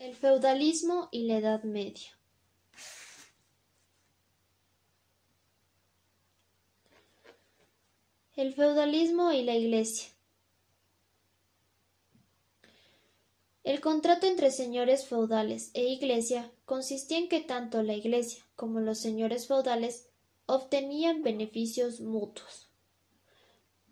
El feudalismo y la Edad Media. El feudalismo y la Iglesia. El contrato entre señores feudales e Iglesia consistía en que tanto la Iglesia como los señores feudales obtenían beneficios mutuos,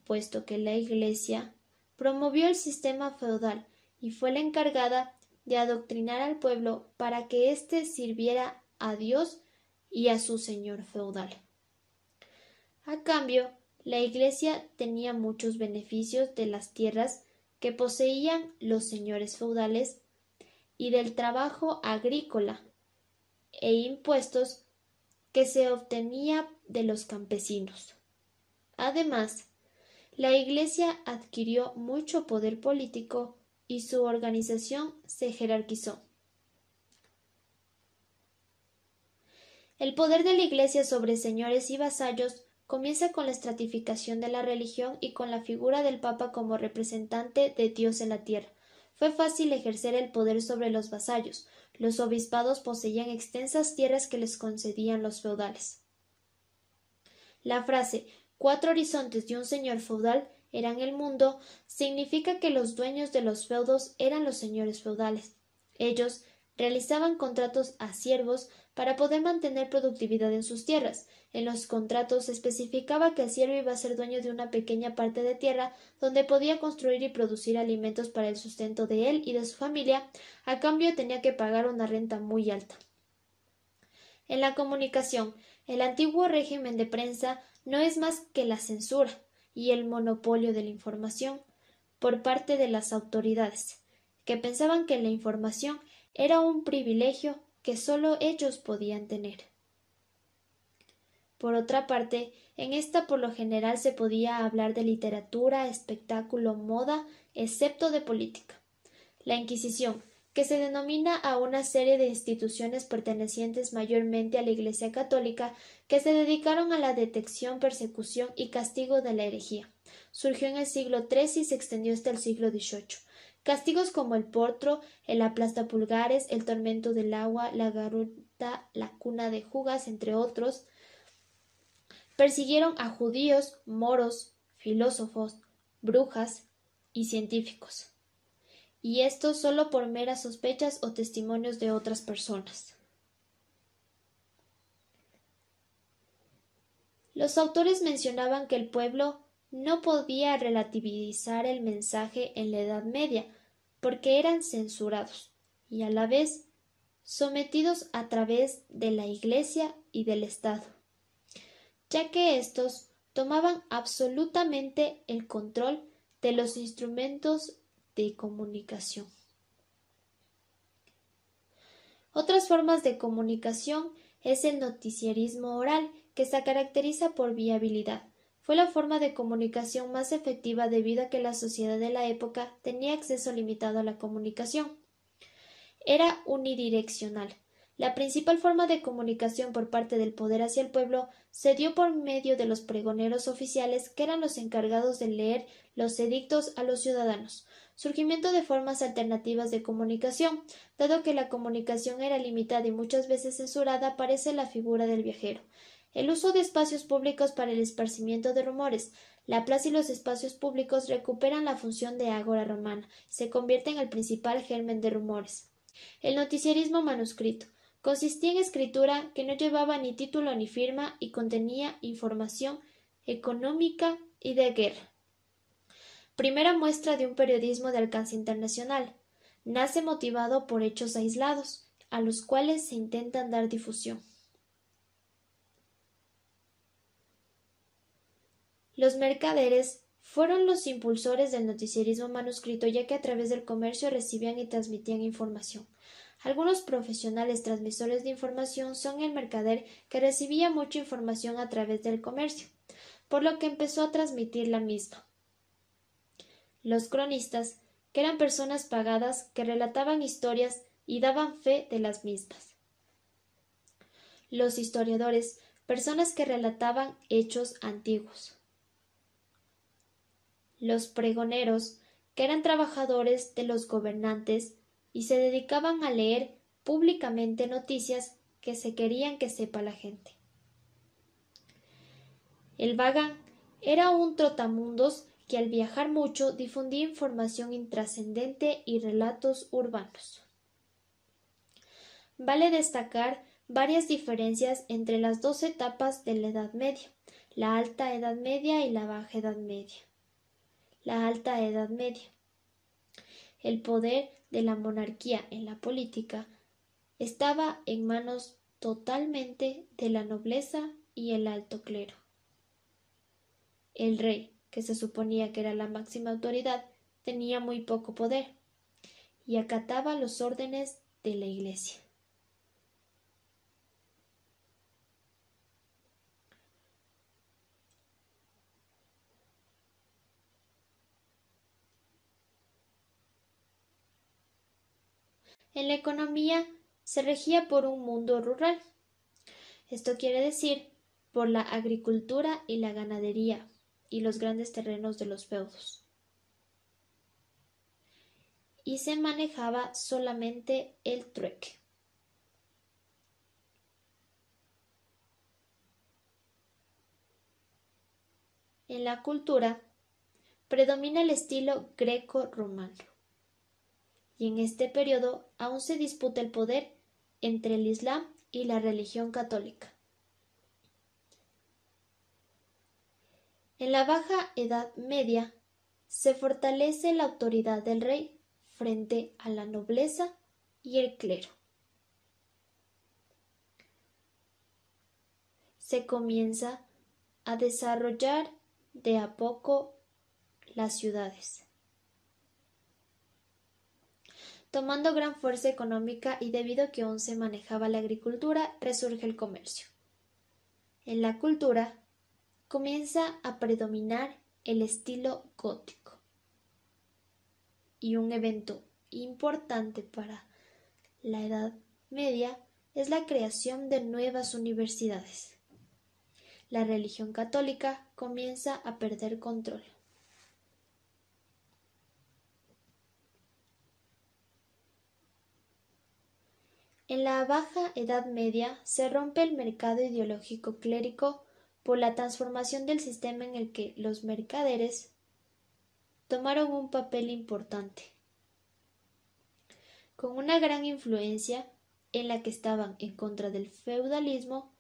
puesto que la Iglesia promovió el sistema feudal y fue la encargada de adoctrinar al pueblo para que éste sirviera a Dios y a su señor feudal. A cambio, la Iglesia tenía muchos beneficios de las tierras que poseían los señores feudales y del trabajo agrícola e impuestos que se obtenía de los campesinos. Además, la Iglesia adquirió mucho poder político y su organización se jerarquizó. El poder de la Iglesia sobre señores y vasallos comienza con la estratificación de la religión y con la figura del Papa como representante de Dios en la tierra. Fue fácil ejercer el poder sobre los vasallos. Los obispados poseían extensas tierras que les concedían los feudales. La frase «cuatro horizontes de un señor feudal eran el mundo» significa que los dueños de los feudos eran los señores feudales. Ellos realizaban contratos a siervos para poder mantener productividad en sus tierras. En los contratos se especificaba que el siervo iba a ser dueño de una pequeña parte de tierra donde podía construir y producir alimentos para el sustento de él y de su familia. A cambio tenía que pagar una renta muy alta. En la comunicación, el antiguo régimen de prensa no es más que la censura y el monopolio de la información por parte de las autoridades, que pensaban que la información era un privilegio que sólo ellos podían tener. Por otra parte, en esta por lo general se podía hablar de literatura, espectáculo, moda, excepto de política. La Inquisición, que se denomina a una serie de instituciones pertenecientes mayormente a la Iglesia católica que se dedicaron a la detección, persecución y castigo de la herejía. Surgió en el siglo XIII y se extendió hasta el siglo XVIII. Castigos como el portro, el aplastapulgares, el tormento del agua, la garuta, la cuna de Judas, entre otros, persiguieron a judíos, moros, filósofos, brujas y científicos, y esto solo por meras sospechas o testimonios de otras personas. Los autores mencionaban que el pueblo no podía relativizar el mensaje en la Edad Media, porque eran censurados y a la vez sometidos a través de la Iglesia y del Estado, ya que éstos tomaban absolutamente el control de los instrumentos de comunicación. Otras formas de comunicación es el noticierismo oral, que se caracteriza por viabilidad. Fue la forma de comunicación más efectiva debido a que la sociedad de la época tenía acceso limitado a la comunicación. Era unidireccional. La principal forma de comunicación por parte del poder hacia el pueblo se dio por medio de los pregoneros oficiales, que eran los encargados de leer los edictos a los ciudadanos. Surgimiento de formas alternativas de comunicación. Dado que la comunicación era limitada y muchas veces censurada, aparece la figura del viajero. El uso de espacios públicos para el esparcimiento de rumores. La plaza y los espacios públicos recuperan la función de ágora romana, se convierte en el principal germen de rumores. El noticierismo manuscrito consistía en escritura que no llevaba ni título ni firma y contenía información económica y de guerra. Primera muestra de un periodismo de alcance internacional. Nace motivado por hechos aislados, a los cuales se intentan dar difusión. Los mercaderes fueron los impulsores del noticierismo manuscrito, ya que a través del comercio recibían y transmitían información. Algunos profesionales transmisores de información son el mercader, que recibía mucha información a través del comercio, por lo que empezó a transmitir la misma. Los cronistas, que eran personas pagadas que relataban historias y daban fe de las mismas. Los historiadores, personas que relataban hechos antiguos. Los pregoneros, que eran trabajadores de los gobernantes, y se dedicaban a leer públicamente noticias que se querían que sepa la gente. El vagán era un trotamundos que al viajar mucho difundía información intrascendente y relatos urbanos. Vale destacar varias diferencias entre las dos etapas de la Edad Media, la Alta Edad Media y la Baja Edad Media. La Alta Edad Media. El poder de la monarquía en la política estaba en manos totalmente de la nobleza y el alto clero. El rey, que se suponía que era la máxima autoridad, tenía muy poco poder y acataba los órdenes de la Iglesia. En la economía se regía por un mundo rural. Esto quiere decir por la agricultura y la ganadería y los grandes terrenos de los feudos. Y se manejaba solamente el trueque. En la cultura predomina el estilo greco-romano, y en este periodo aún se disputa el poder entre el Islam y la religión católica. En la Baja Edad Media se fortalece la autoridad del rey frente a la nobleza y el clero. Se comienza a desarrollar de a poco las ciudades, tomando gran fuerza económica, y debido a que aún se manejaba la agricultura, resurge el comercio. En la cultura comienza a predominar el estilo gótico, y un evento importante para la Edad Media es la creación de nuevas universidades. La religión católica comienza a perder control. En la Baja Edad Media se rompe el mercado ideológico clérico por la transformación del sistema en el que los mercaderes tomaron un papel importante, con una gran influencia en la que estaban en contra del feudalismo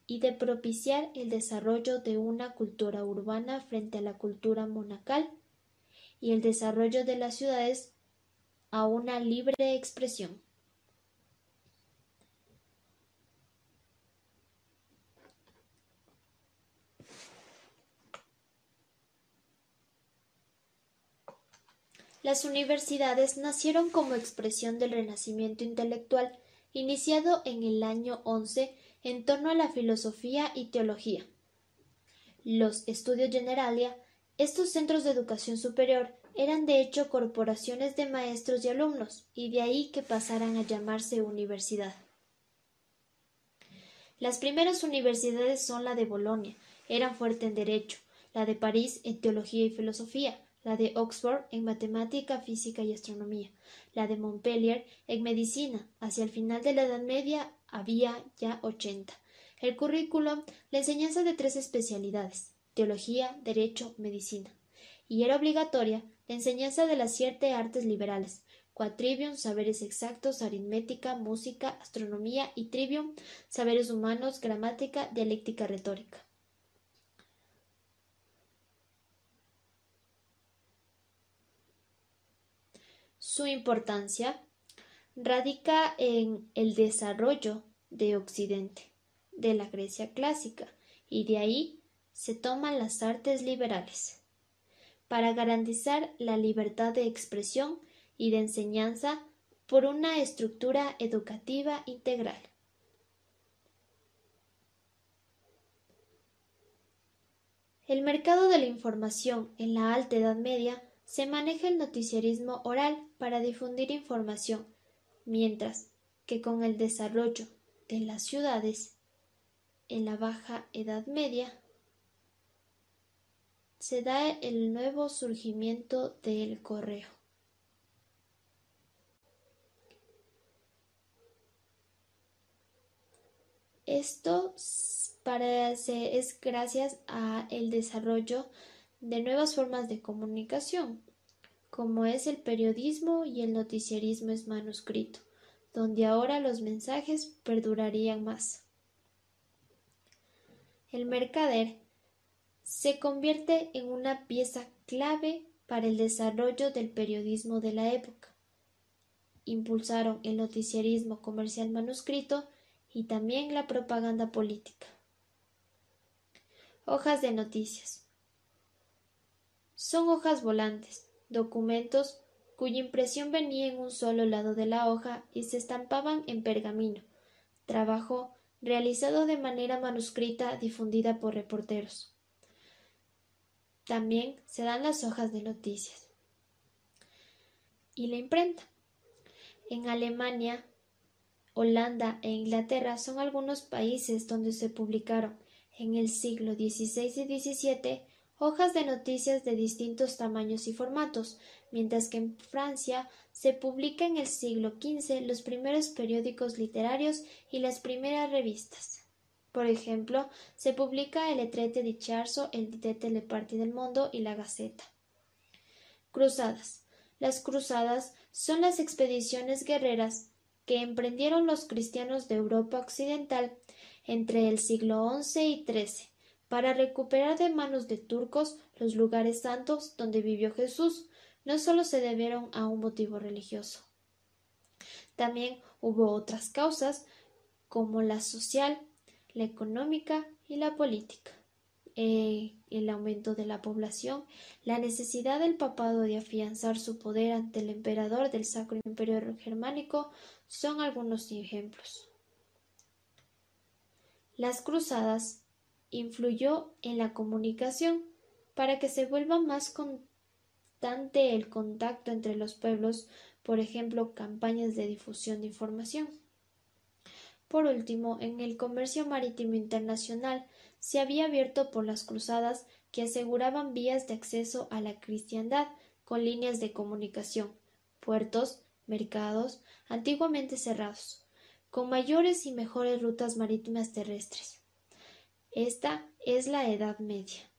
y de propiciar el desarrollo de una cultura urbana frente a la cultura monacal y el desarrollo de las ciudades a una libre expresión. Las universidades nacieron como expresión del renacimiento intelectual iniciado en el año 11 en torno a la filosofía y teología. Los Studios Generalia, estos centros de educación superior, eran de hecho corporaciones de maestros y alumnos, y de ahí que pasaran a llamarse universidad. Las primeras universidades son la de Bolonia, eran fuerte en derecho, la de París en teología y filosofía, la de Oxford en matemática, física y astronomía, la de Montpellier en medicina. Hacia el final de la Edad Media había ya 80. El currículum, la enseñanza de 3 especialidades, teología, derecho, medicina, y era obligatoria la enseñanza de las 7 artes liberales, quadrivium, saberes exactos, aritmética, música, astronomía, y trivium, saberes humanos, gramática, dialéctica, retórica. Su importancia radica en el desarrollo de Occidente, de la Grecia clásica, y de ahí se toman las artes liberales, para garantizar la libertad de expresión y de enseñanza por una estructura educativa integral. El mercado de la información en la Alta Edad Media se maneja el noticiarismo oral para difundir información, mientras que con el desarrollo de las ciudades en la Baja Edad Media se da el nuevo surgimiento del correo. Esto es gracias al desarrollo de nuevas formas de comunicación, como es el periodismo y el noticiarismo es manuscrito, donde ahora los mensajes perdurarían más. El mercader se convierte en una pieza clave para el desarrollo del periodismo de la época. Impulsaron el noticiarismo comercial manuscrito y también la propaganda política. Hojas de noticias. Son hojas volantes, documentos cuya impresión venía en un solo lado de la hoja y se estampaban en pergamino, trabajo realizado de manera manuscrita difundida por reporteros. También se dan las hojas de noticias. Y la imprenta. En Alemania, Holanda e Inglaterra son algunos países donde se publicaron en el siglo XVI y XVII hojas de noticias de distintos tamaños y formatos, mientras que en Francia se publica en el siglo XV los primeros periódicos literarios y las primeras revistas. Por ejemplo, se publica el Traité de Charso, el Traité Le Parti del Mundo y la Gaceta. Cruzadas. Las cruzadas son las expediciones guerreras que emprendieron los cristianos de Europa occidental entre el siglo XI y XIII para recuperar de manos de turcos los lugares santos donde vivió Jesús. No solo se debieron a un motivo religioso. También hubo otras causas como la social, la económica y la política. El aumento de la población, la necesidad del papado de afianzar su poder ante el emperador del Sacro Imperio Germánico son algunos ejemplos. Las cruzadas influyó en la comunicación para que se vuelva más constante el contacto entre los pueblos, por ejemplo, campañas de difusión de información. Por último, en el comercio marítimo internacional se había abierto por las cruzadas que aseguraban vías de acceso a la cristiandad con líneas de comunicación, puertos, mercados, antiguamente cerrados, con mayores y mejores rutas marítimas terrestres. Esta es la Edad Media.